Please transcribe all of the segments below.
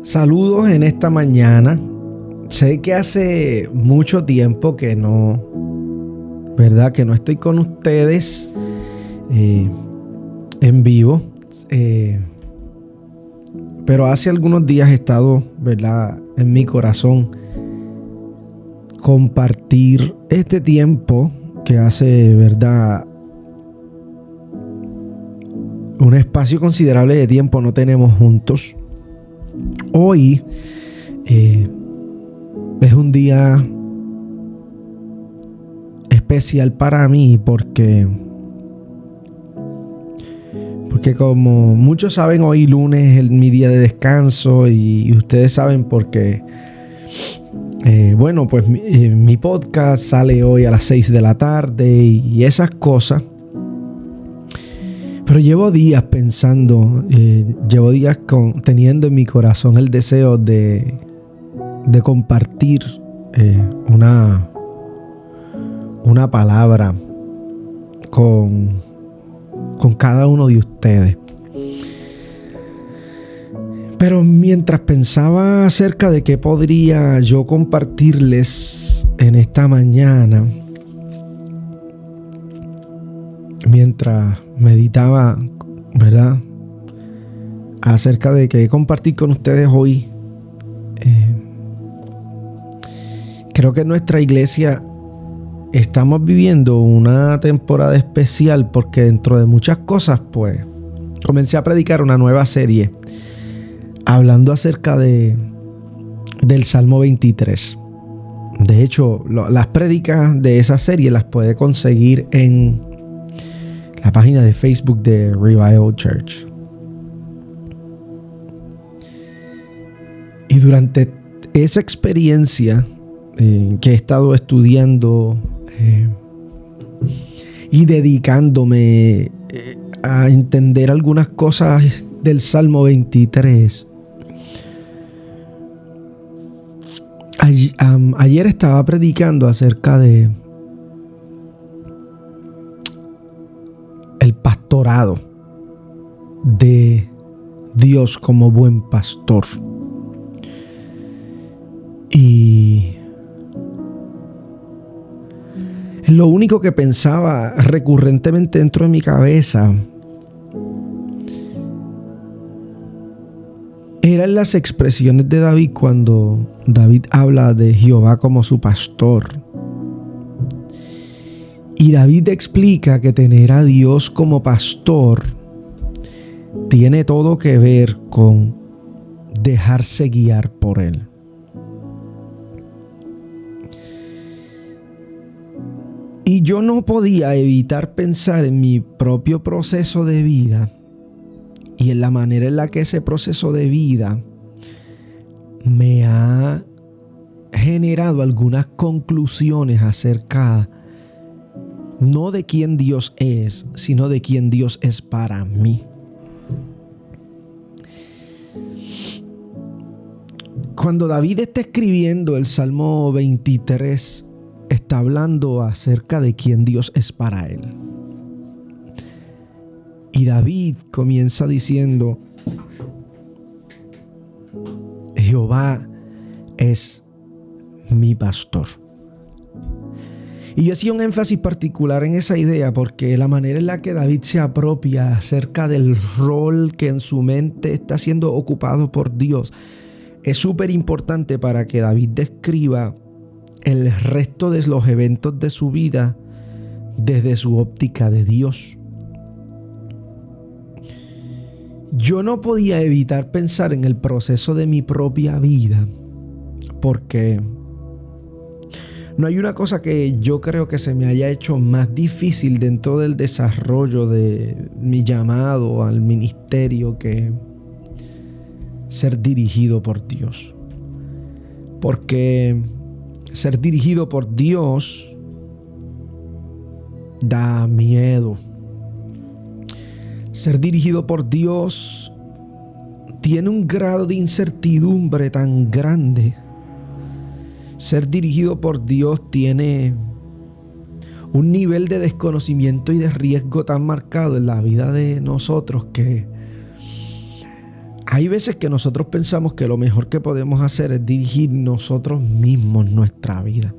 Saludos en esta mañana. Sé que hace mucho tiempo que no, ¿verdad? Que no estoy con ustedes en vivo. Pero hace algunos días he estado, ¿verdad?, en mi corazón compartir este tiempo que hace, ¿verdad?, un espacio considerable de tiempo no tenemos juntos. Hoy es un día especial para mí porque como muchos saben, hoy lunes es mi día de descanso y ustedes saben porque mi podcast sale hoy a las 6 de la tarde y esas cosas. Pero llevo días pensando, teniendo en mi corazón el deseo de compartir una palabra con cada uno de ustedes. Pero mientras pensaba acerca de qué podría yo compartirles en esta mañana, mientras meditaba, ¿verdad?, acerca de qué compartir con ustedes hoy, creo que en nuestra iglesia estamos viviendo una temporada especial porque dentro de muchas cosas, pues, comencé a predicar una nueva serie hablando acerca del Salmo 23. De hecho, las prédicas de esa serie las puede conseguir en la página de Facebook de Revival Church. Y durante esa experiencia que he estado estudiando y dedicándome a entender algunas cosas del Salmo 23, ayer estaba predicando acerca de el pastorado de Dios como buen pastor. Y lo único que pensaba recurrentemente dentro de mi cabeza eran las expresiones de David cuando David habla de Jehová como su pastor. Y David explica que tener a Dios como pastor tiene todo que ver con dejarse guiar por Él. Y yo no podía evitar pensar en mi propio proceso de vida y en la manera en la que ese proceso de vida me ha generado algunas conclusiones acerca no de quién Dios es, sino de quién Dios es para mí. Cuando David está escribiendo el Salmo 23, está hablando acerca de quién Dios es para él. Y David comienza diciendo: Jehová es mi pastor. Y yo hacía un énfasis particular en esa idea porque la manera en la que David se apropia acerca del rol que en su mente está siendo ocupado por Dios es súper importante para que David describa el resto de los eventos de su vida desde su óptica de Dios. Yo no podía evitar pensar en el proceso de mi propia vida porque no hay una cosa que yo creo que se me haya hecho más difícil dentro del desarrollo de mi llamado al ministerio que ser dirigido por Dios. Porque ser dirigido por Dios da miedo. Ser dirigido por Dios tiene un grado de incertidumbre tan grande. Ser dirigido por Dios tiene un nivel de desconocimiento y de riesgo tan marcado en la vida de nosotros que Hay veces que nosotros pensamos que lo mejor que podemos hacer es dirigir nosotros mismos nuestra vida.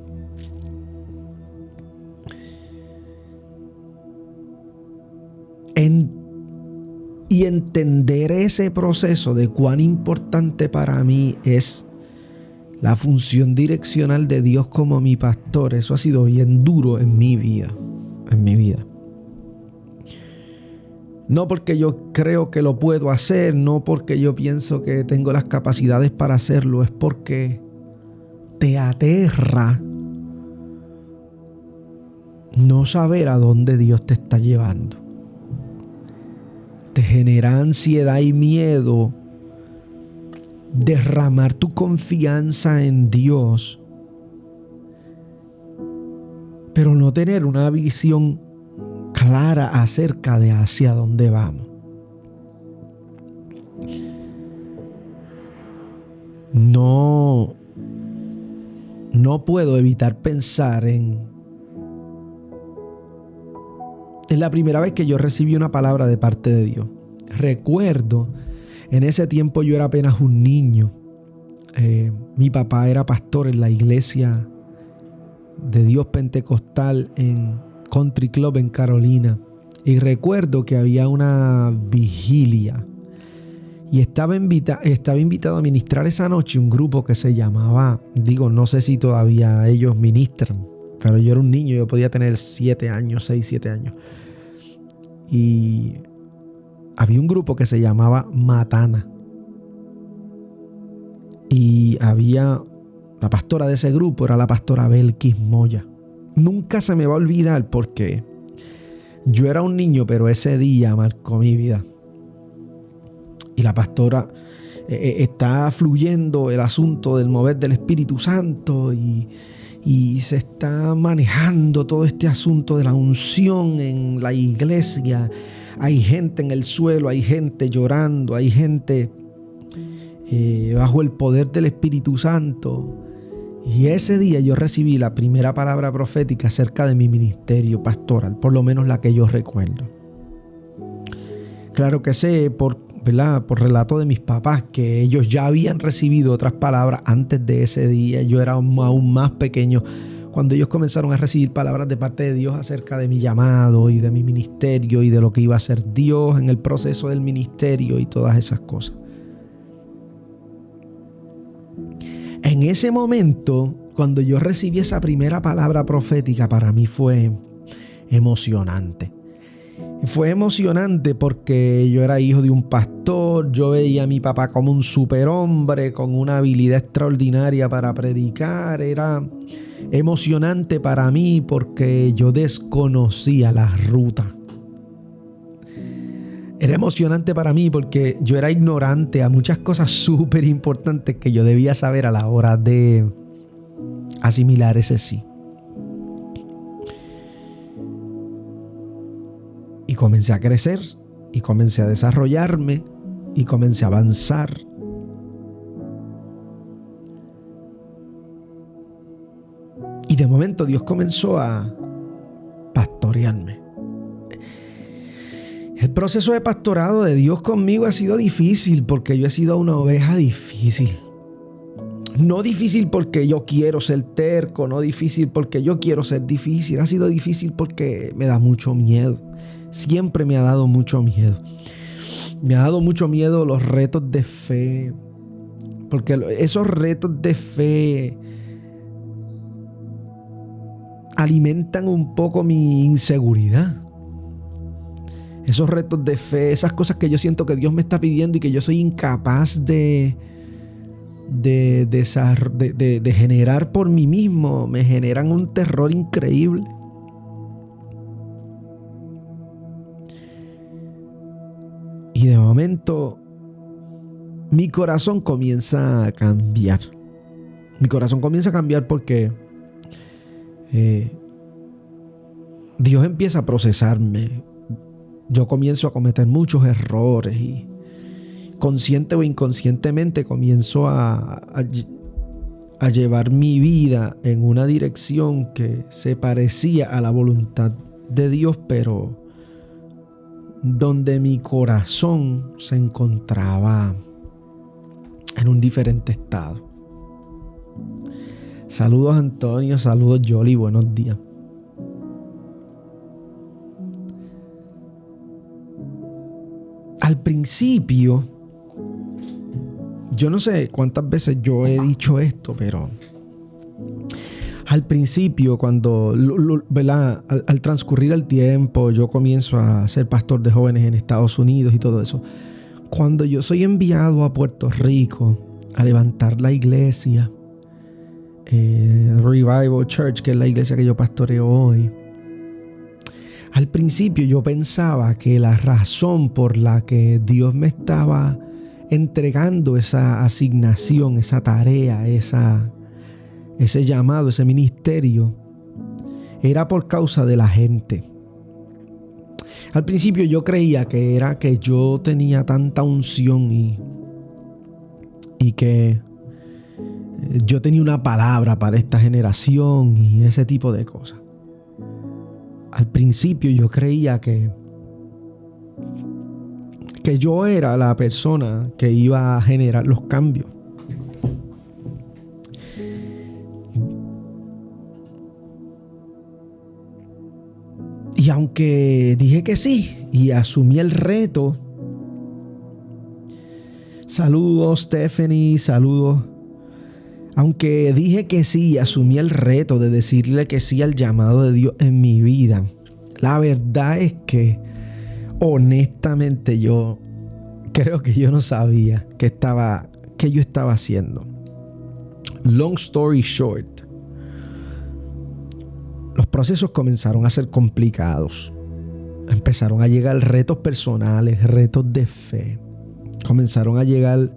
Y entender ese proceso de cuán importante para mí es la función direccional de Dios como mi pastor, eso ha sido bien duro en mi vida. No porque yo creo que lo puedo hacer, no porque yo pienso que tengo las capacidades para hacerlo, es porque te aterra no saber a dónde Dios te está llevando. Te genera ansiedad y miedo derramar tu confianza en Dios, pero no tener una visión clara acerca de hacia dónde vamos. No puedo evitar pensar en la primera vez que yo recibí una palabra de parte de Dios. Recuerdo, en ese tiempo yo era apenas un niño. Mi papá era pastor en la iglesia de Dios Pentecostal en Country Club en Carolina. Y recuerdo que había una vigilia. Y estaba invitado a ministrar esa noche un grupo que se llamaba, no sé si todavía ellos ministran, pero yo era un niño, yo podía tener 6, 7 años. Y había un grupo que se llamaba Matana. Y la pastora de ese grupo era la pastora Belkis Moya. Nunca se me va a olvidar porque yo era un niño, pero ese día marcó mi vida. Y la pastora está fluyendo el asunto del mover del Espíritu Santo y se está manejando todo este asunto de la unción en la iglesia. Hay gente en el suelo, hay gente llorando, hay gente bajo el poder del Espíritu Santo. Y ese día yo recibí la primera palabra profética acerca de mi ministerio pastoral, por lo menos la que yo recuerdo. Claro que sé por relato de mis papás que ellos ya habían recibido otras palabras antes de ese día. Yo era aún más pequeño cuando ellos comenzaron a recibir palabras de parte de Dios acerca de mi llamado y de mi ministerio y de lo que iba a hacer Dios en el proceso del ministerio y todas esas cosas. En ese momento, cuando yo recibí esa primera palabra profética, para mí fue emocionante. Fue emocionante porque yo era hijo de un pastor, yo veía a mi papá como un superhombre con una habilidad extraordinaria para predicar. Era emocionante para mí porque yo desconocía la ruta. Era emocionante para mí porque yo era ignorante a muchas cosas súper importantes que yo debía saber a la hora de asimilar ese sí. Y comencé a crecer, y comencé a desarrollarme, y comencé a avanzar. Y de momento Dios comenzó a pastorearme. El proceso de pastorado de Dios conmigo ha sido difícil porque yo he sido una oveja difícil. No difícil porque yo quiero ser terco, no difícil porque yo quiero ser difícil. Ha sido difícil porque me da mucho miedo. Siempre me ha dado mucho miedo. Me ha dado mucho miedo los retos de fe. Porque esos retos de fe alimentan un poco mi inseguridad. Esos retos de fe, esas cosas que yo siento que Dios me está pidiendo y que yo soy incapaz de generar por mí mismo, me generan un terror increíble. Y de momento mi corazón comienza a cambiar. Mi corazón comienza a cambiar porque Dios empieza a procesarme. Yo comienzo a cometer muchos errores y consciente o inconscientemente comienzo a llevar mi vida en una dirección que se parecía a la voluntad de Dios, pero donde mi corazón se encontraba en un diferente estado. Saludos Antonio, saludos Yoli, buenos días. Al principio, yo no sé cuántas veces yo he dicho esto, pero al principio, cuando, ¿verdad? Al transcurrir el tiempo, yo comienzo a ser pastor de jóvenes en Estados Unidos y todo eso. Cuando yo soy enviado a Puerto Rico a levantar la iglesia, Revival Church, que es la iglesia que yo pastoreo hoy, al principio yo pensaba que la razón por la que Dios me estaba entregando esa asignación, esa tarea, ese llamado, ese ministerio, era por causa de la gente. Al principio yo creía que era que yo tenía tanta unción y que yo tenía una palabra para esta generación y ese tipo de cosas. Al principio yo creía que yo era la persona que iba a generar los cambios. Y aunque dije que sí y asumí el reto, saludos Stephanie, saludos. Aunque dije que sí y asumí el reto de decirle que sí al llamado de Dios en mi vida, la verdad es que honestamente yo creo que yo no sabía qué yo estaba haciendo. Long story short, los procesos comenzaron a ser complicados. Empezaron a llegar retos personales, retos de fe. Comenzaron a llegar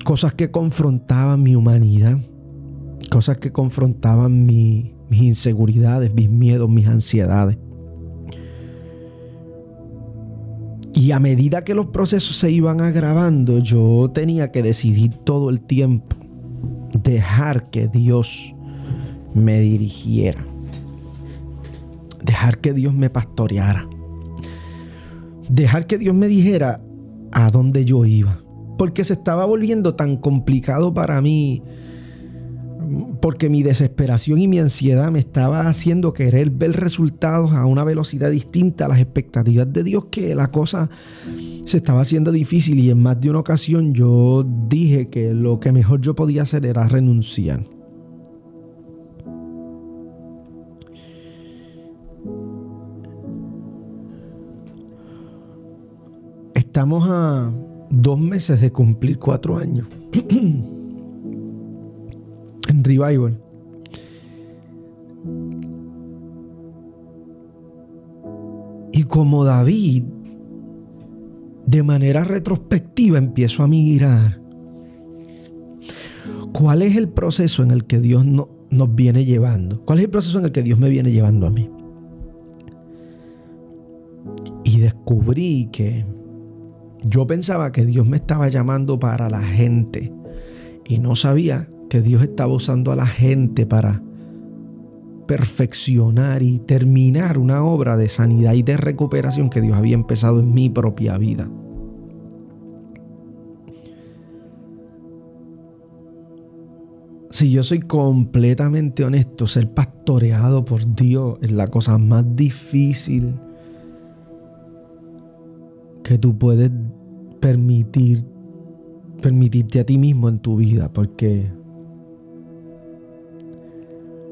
cosas que confrontaban mi humanidad, cosas que confrontaban mis inseguridades, mis miedos, mis ansiedades. Y a medida que los procesos se iban agravando, yo tenía que decidir todo el tiempo dejar que Dios me dirigiera, dejar que Dios me pastoreara, dejar que Dios me dijera a dónde yo iba, porque se estaba volviendo tan complicado para mí, porque mi desesperación y mi ansiedad me estaba haciendo querer ver resultados a una velocidad distinta a las expectativas de Dios, que la cosa se estaba haciendo difícil. Y en más de una ocasión yo dije que lo que mejor yo podía hacer era renunciar. Estamos a 2 meses de cumplir 4 años en Revival. Y como David, de manera retrospectiva empiezo a mirar cuál es el proceso en el que Dios nos viene llevando. ¿Cuál es el proceso en el que Dios me viene llevando a mí? Y descubrí que yo pensaba que Dios me estaba llamando para la gente y no sabía que Dios estaba usando a la gente para perfeccionar y terminar una obra de sanidad y de recuperación que Dios había empezado en mi propia vida. Si yo soy completamente honesto, ser pastoreado por Dios es la cosa más difícil que tú puedes permitirte a ti mismo en tu vida, porque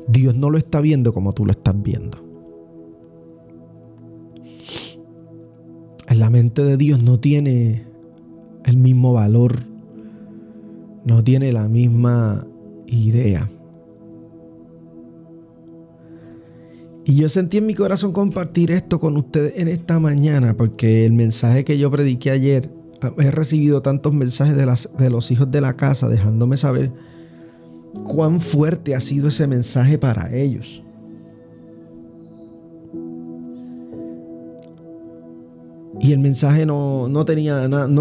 Dios no lo está viendo como tú lo estás viendo. En la mente de Dios no tiene el mismo valor, no tiene la misma idea. Y yo sentí en mi corazón compartir esto con ustedes en esta mañana, porque el mensaje que yo prediqué ayer, he recibido tantos mensajes de los hijos de la casa dejándome saber cuán fuerte ha sido ese mensaje para ellos. Y el mensaje no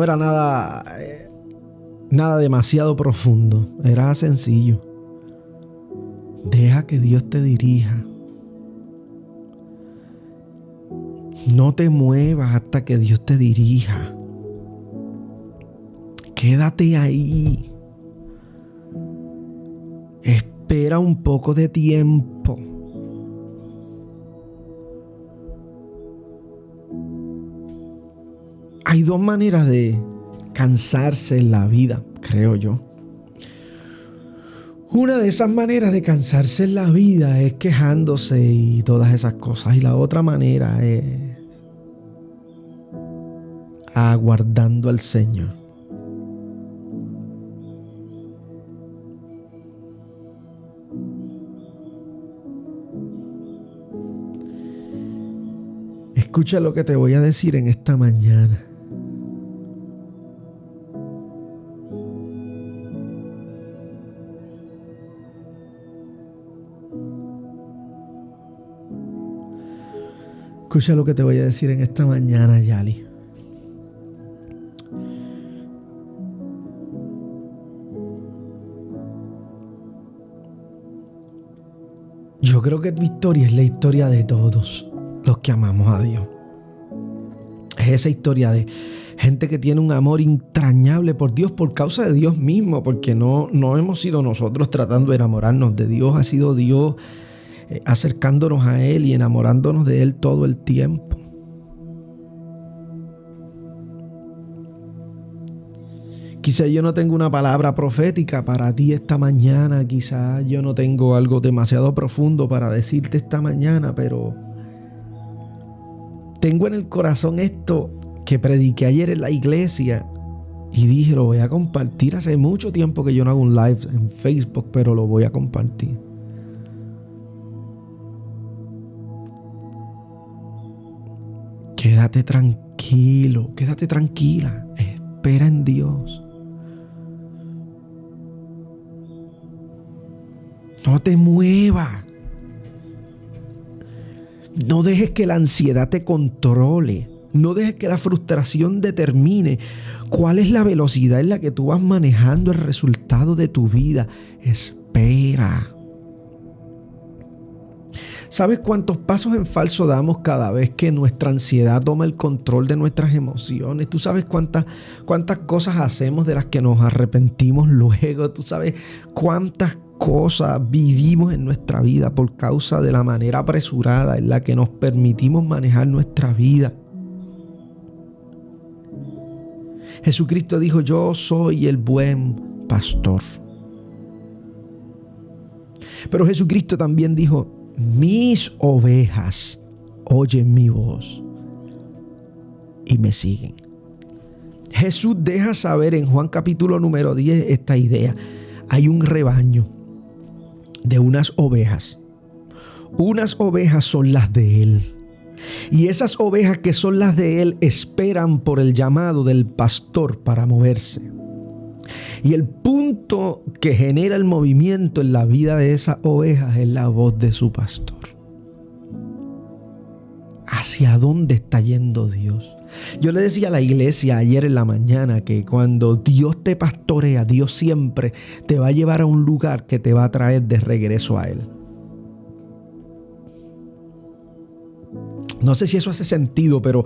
era nada demasiado profundo, era sencillo. Deja que Dios te dirija. No te muevas hasta que Dios te dirija. Quédate ahí. Espera un poco de tiempo. Hay dos maneras de cansarse en la vida, creo yo. Una de esas maneras de cansarse en la vida es quejándose y todas esas cosas. Y la otra manera es aguardando al Señor. Escucha lo que te voy a decir en esta mañana. Escucha lo que te voy a decir en esta mañana, Yali. Yo creo que tu historia es la historia de todos los que amamos a Dios. Es esa historia de gente que tiene un amor entrañable por Dios por causa de Dios mismo, porque no hemos sido nosotros tratando de enamorarnos de Dios, ha sido Dios acercándonos a Él y enamorándonos de Él todo el tiempo. Quizá yo no tengo una palabra profética para ti esta mañana, quizá yo no tengo algo demasiado profundo para decirte esta mañana, pero tengo en el corazón esto que prediqué ayer en la iglesia y dije, lo voy a compartir. Hace mucho tiempo que yo no hago un live en Facebook, pero lo voy a compartir. Quédate tranquilo, quédate tranquila, espera en Dios. No te muevas. No dejes que la ansiedad te controle. No dejes que la frustración determine cuál es la velocidad en la que tú vas manejando el resultado de tu vida. Espera. ¿Sabes cuántos pasos en falso damos cada vez que nuestra ansiedad toma el control de nuestras emociones? ¿Tú sabes cuántas cosas hacemos de las que nos arrepentimos luego? ¿Tú sabes cuántas cosas vivimos en nuestra vida por causa de la manera apresurada en la que nos permitimos manejar nuestra vida? Jesucristo dijo, yo soy el buen pastor. Pero Jesucristo también dijo, mis ovejas oyen mi voz y me siguen. Jesús deja saber en Juan capítulo número 10 esta idea. Hay un rebaño de unas ovejas. Unas ovejas son las de Él. Y esas ovejas que son las de Él esperan por el llamado del pastor para moverse. Y el punto que genera el movimiento en la vida de esas ovejas es la voz de su pastor. ¿Hacia dónde está yendo Dios? Yo le decía a la iglesia ayer en la mañana que cuando Dios te pastorea, Dios siempre te va a llevar a un lugar que te va a traer de regreso a Él. No sé si eso hace sentido, pero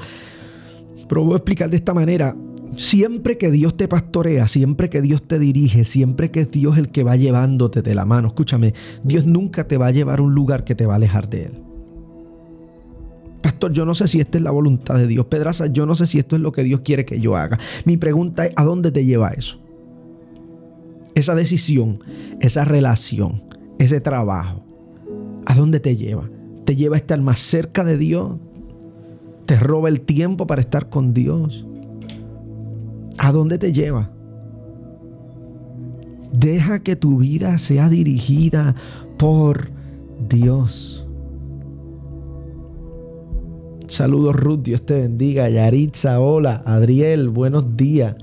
voy a explicar de esta manera. Siempre que Dios te pastorea, siempre que Dios te dirige, siempre que es Dios el que va llevándote de la mano, escúchame, Dios nunca te va a llevar a un lugar que te va a alejar de Él. Pastor, yo no sé si esta es la voluntad de Dios. Pedraza, yo no sé si esto es lo que Dios quiere que yo haga. Mi pregunta es, ¿a dónde te lleva eso? Esa decisión, esa relación, ese trabajo, ¿a dónde te lleva? ¿Te lleva a estar más cerca de Dios? ¿Te roba el tiempo para estar con Dios? ¿A dónde te lleva? Deja que tu vida sea dirigida por Dios. Saludos, Ruth, Dios te bendiga. Yaritza, hola. Adriel, buenos días.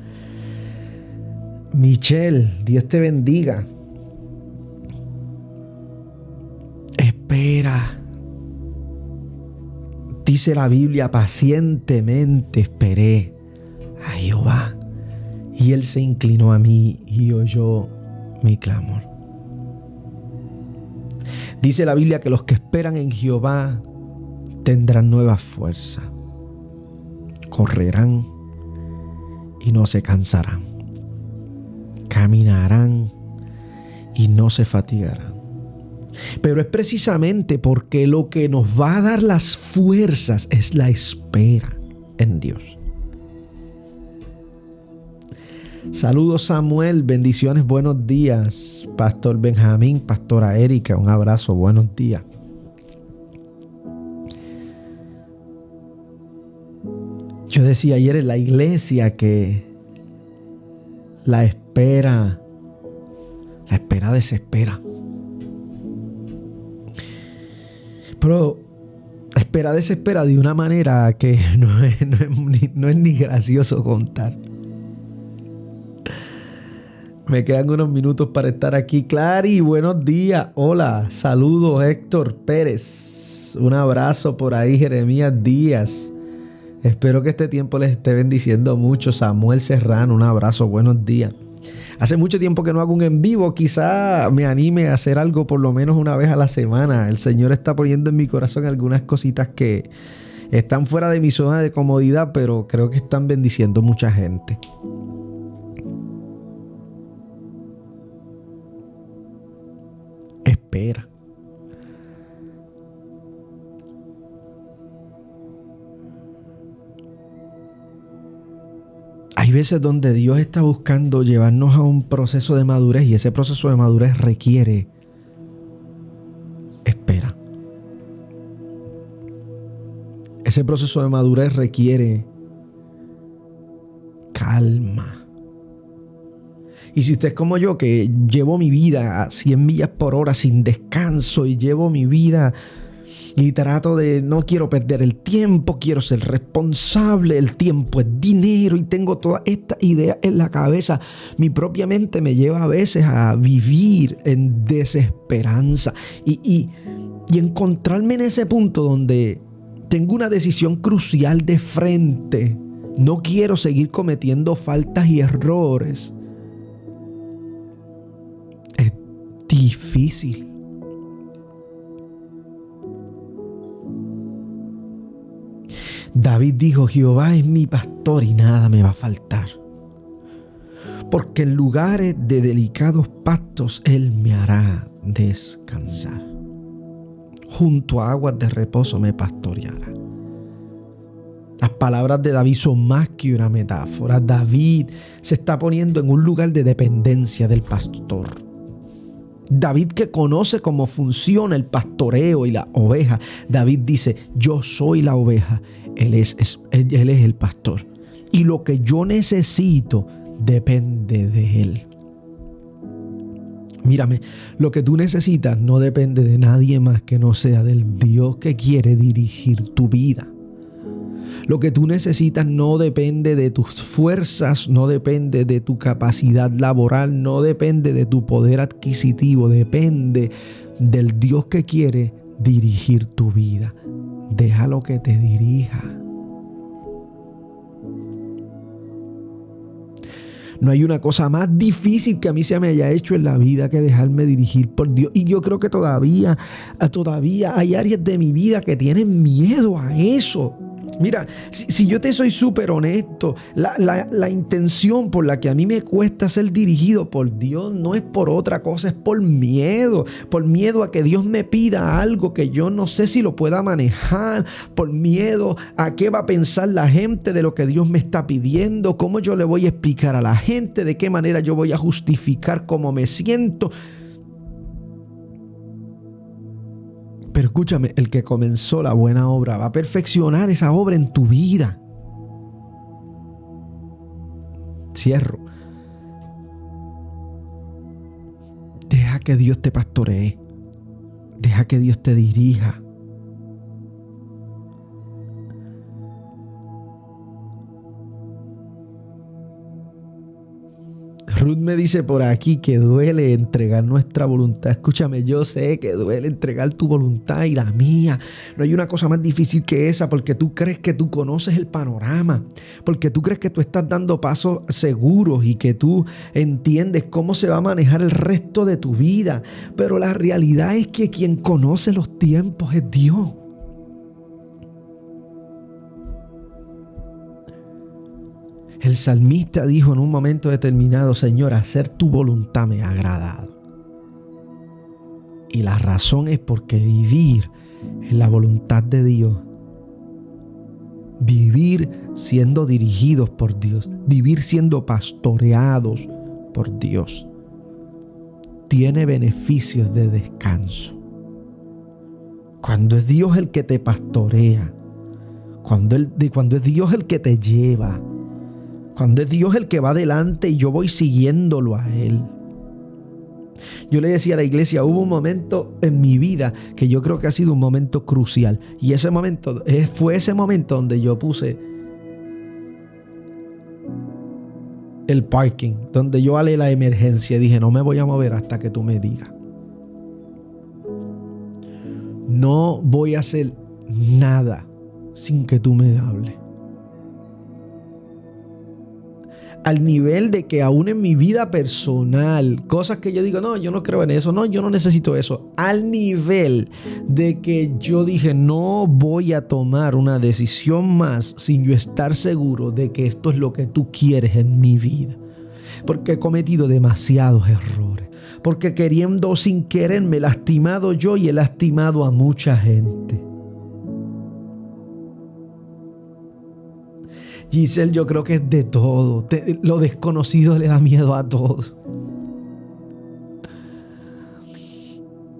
Michelle, Dios te bendiga. Espera. Dice la Biblia, pacientemente esperé a Jehová. Y Él se inclinó a mí y oyó mi clamor. Dice la Biblia que los que esperan en Jehová tendrán nueva fuerza. Correrán y no se cansarán. caminarán y no se fatigarán. Pero es precisamente porque lo que nos va a dar las fuerzas es la espera en Dios. Saludos Samuel, bendiciones, buenos días. Pastor Benjamín, Pastora Erika, un abrazo, buenos días. Yo decía ayer en la iglesia que la espera desespera. Pero la espera desespera de una manera que no es ni gracioso contar. Me quedan unos minutos para estar aquí. Clary, buenos días. Hola, saludos Héctor Pérez. Un abrazo por ahí, Jeremías Díaz. Espero que este tiempo les esté bendiciendo mucho. Samuel Serrano, un abrazo, buenos días. Hace mucho tiempo que no hago un en vivo. Quizá me anime a hacer algo por lo menos una vez a la semana. El Señor está poniendo en mi corazón algunas cositas que están fuera de mi zona de comodidad, pero creo que están bendiciendo mucha gente. Espera. Hay veces donde Dios está buscando llevarnos a un proceso de madurez y ese proceso de madurez requiere espera. Ese proceso de madurez requiere calma. Y si usted es como yo, que llevo mi vida a 100 millas por hora sin descanso y llevo mi vida y trato de, no quiero perder el tiempo, quiero ser responsable, el tiempo es dinero y tengo todas estas ideas en la cabeza, mi propia mente me lleva a veces a vivir en desesperanza y encontrarme en ese punto donde tengo una decisión crucial de frente. No quiero seguir cometiendo faltas y errores. Es difícil. David dijo: Jehová es mi pastor y nada me va a faltar. Porque en lugares de delicados pastos Él me hará descansar. Junto a aguas de reposo me pastoreará. Las palabras de David son más que una metáfora. David se está poniendo en un lugar de dependencia del pastor. David, que conoce cómo funciona el pastoreo y la oveja, David dice: yo soy la oveja, él es el pastor. Y lo que yo necesito depende de Él. Mírame, lo que tú necesitas no depende de nadie más que no sea del Dios que quiere dirigir tu vida. Lo que tú necesitas no depende de tus fuerzas, no depende de tu capacidad laboral, no depende de tu poder adquisitivo, depende del Dios que quiere dirigir tu vida. Déjalo que te dirija. No hay una cosa más difícil que a mí se me haya hecho en la vida que dejarme dirigir por Dios. Y yo creo que todavía hay áreas de mi vida que tienen miedo a eso. Mira, si yo te soy súper honesto, la intención por la que a mí me cuesta ser dirigido por Dios no es por otra cosa, es por miedo a que Dios me pida algo que yo no sé si lo pueda manejar, por miedo a qué va a pensar la gente de lo que Dios me está pidiendo, cómo yo le voy a explicar a la gente, de qué manera yo voy a justificar cómo me siento. Pero escúchame, el que comenzó la buena obra va a perfeccionar esa obra en tu vida. Cierro. Deja que Dios te pastoree. Deja que Dios te dirija. Ruth me dice por aquí que duele entregar nuestra voluntad. Escúchame, yo sé que duele entregar tu voluntad y la mía. No hay una cosa más difícil que esa, porque tú crees que tú conoces el panorama, porque tú crees que tú estás dando pasos seguros y que tú entiendes cómo se va a manejar el resto de tu vida. Pero la realidad es que quien conoce los tiempos es Dios. El salmista dijo en un momento determinado: Señor, hacer tu voluntad me ha agradado. Y la razón es porque vivir en la voluntad de Dios, vivir siendo dirigidos por Dios, vivir siendo pastoreados por Dios, tiene beneficios de descanso. Cuando es Dios el que te pastorea, cuando es Dios el que te lleva, cuando es Dios el que va adelante y yo voy siguiéndolo a Él. Yo le decía a la iglesia, hubo un momento en mi vida que yo creo que ha sido un momento crucial. Y ese momento fue ese momento donde yo puse el parking, donde yo haré la emergencia. Dije, no me voy a mover hasta que tú me digas. No voy a hacer nada sin que tú me hables. Al nivel de que aún en mi vida personal, cosas que yo digo, no, yo no creo en eso, no, yo no necesito eso. Al nivel de que yo dije, no voy a tomar una decisión más sin yo estar seguro de que esto es lo que tú quieres en mi vida. Porque he cometido demasiados errores. Porque queriendo sin querer me he lastimado yo y he lastimado a mucha gente. Giselle, yo creo que es de todo. Lo desconocido le da miedo a todos.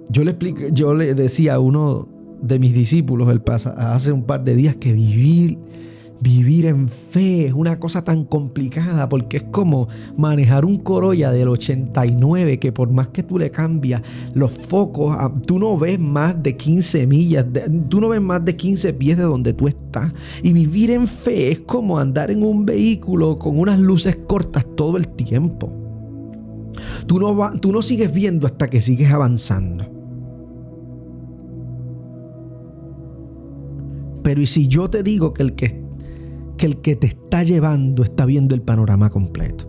Yo le decía a uno de mis discípulos hace un par de días que vivir en fe es una cosa tan complicada, porque es como manejar un Corolla del 89 que por más que tú le cambias los focos, tú no ves más de 15 millas, tú no ves más de 15 pies de donde tú estás. Y vivir en fe es como andar en un vehículo con unas luces cortas todo el tiempo. Tú no sigues viendo hasta que sigues avanzando. Pero ¿y si yo te digo que el que te está llevando está viendo el panorama completo?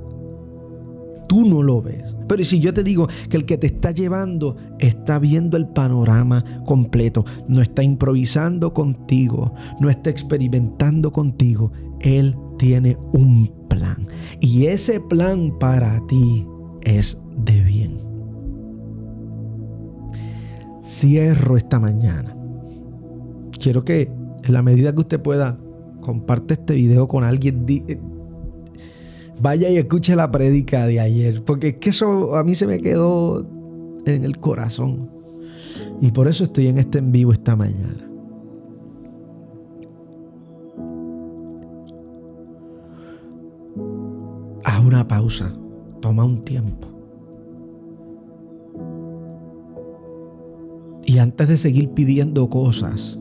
Tú no lo ves. Pero ¿y si yo te digo que el que te está llevando está viendo el panorama completo? No está improvisando contigo, no está experimentando contigo. Él tiene un plan. Y ese plan para ti es de bien. Cierro esta mañana. Quiero que en la medida que usted pueda, comparte este video con alguien. Vaya y escuche la prédica de ayer, porque es que eso a mí se me quedó en el corazón. Y por eso estoy en este en vivo esta mañana. Haz una pausa. Toma un tiempo. Y antes de seguir pidiendo cosas,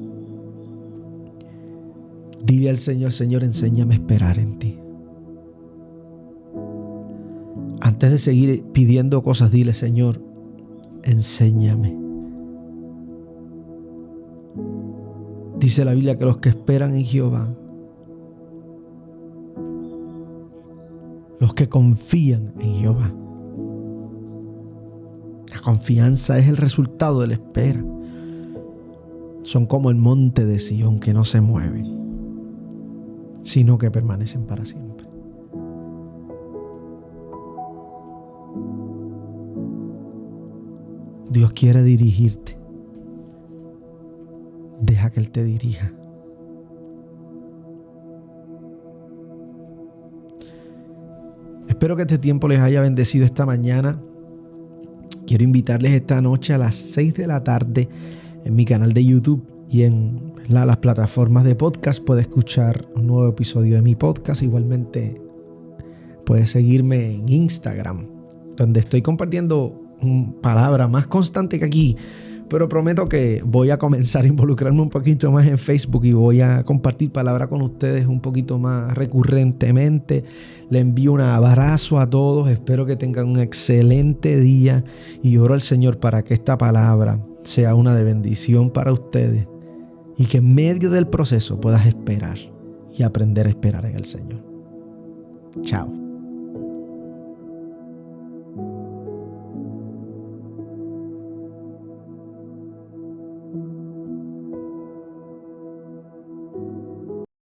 dile al Señor: Señor, enséñame a esperar en ti. Antes de seguir pidiendo cosas, dile: Señor, enséñame. Dice la Biblia que los que esperan en Jehová, los que confían en Jehová. La confianza es el resultado de la espera. Son como el monte de Sión, que no se mueven, sino que permanecen para siempre. Dios quiere dirigirte. Deja que Él te dirija. Espero que este tiempo les haya bendecido esta mañana. Quiero invitarles esta noche a las 6 de la tarde en mi canal de YouTube y en las plataformas de podcast. Puedes escuchar un nuevo episodio de mi podcast. Igualmente puedes seguirme en Instagram, donde estoy compartiendo palabra más constante que aquí, pero prometo que voy a comenzar a involucrarme un poquito más en Facebook y voy a compartir palabra con ustedes un poquito más recurrentemente. Le envío un abrazo a todos, espero que tengan un excelente día y oro al Señor para que esta palabra sea una de bendición para ustedes y que en medio del proceso puedas esperar y aprender a esperar en el Señor. Chao.